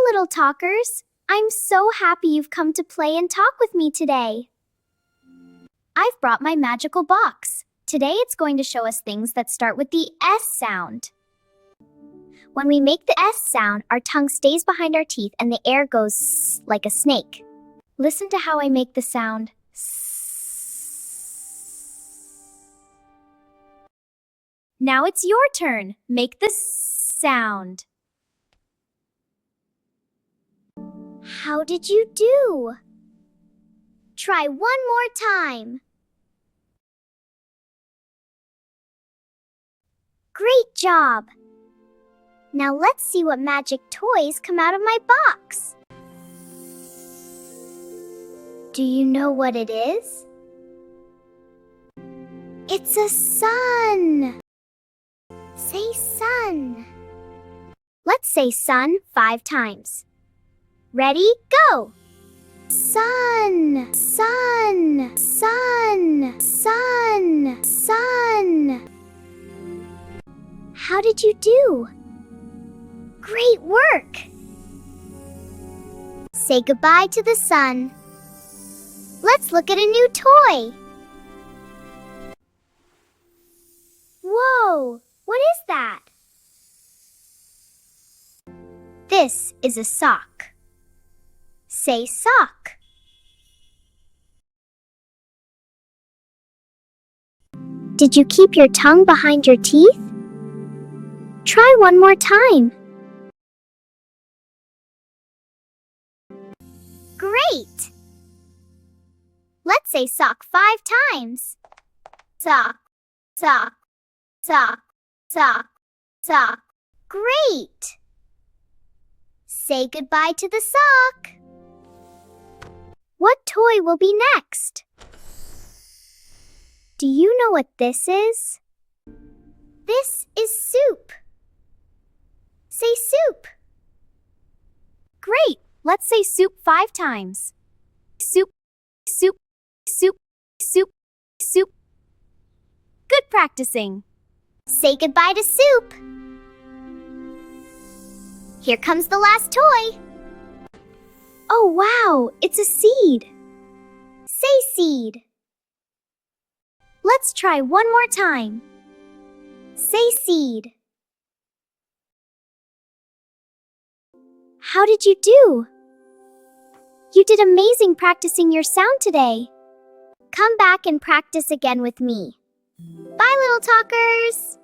little talkers. I'm so happy you've come to play and talk with me today. I've brought my magical box. Today it's going to show us things that start with the S sound. When we make the S sound, our tongue stays behind our teeth and the air goes s like a snake. Listen to how I make the sound s. Now it's your turn. Make the s sound. How did you do? Try one more time. Great job! Now let's see what magic toys come out of my box. Do you know what it is? It's a sun! Say sun. Let's say sun 5 times. Ready? Go! Sun, sun, sun, sun, sun. How did you do? Great work! Say goodbye to the sun. Let's look at a new toy. Whoa! What is that? This is a sock. Say sock. Did you keep your tongue behind your teeth? Try one more time. Great! Let's say sock 5 times. Sock, sock, sock, sock, sock. Great! Say goodbye to the sock. What toy will be next? Do you know what this is? This is soup. Say soup. Great! Let's say soup 5 times. Soup, soup, soup, soup, soup. Good practicing. Say goodbye to soup. Here comes the last toy. Oh wow, it's a seed. Say seed. Let's try one more time. Say seed. How did you do? You did amazing practicing your sound today. Come back and practice again with me. Bye, little talkers!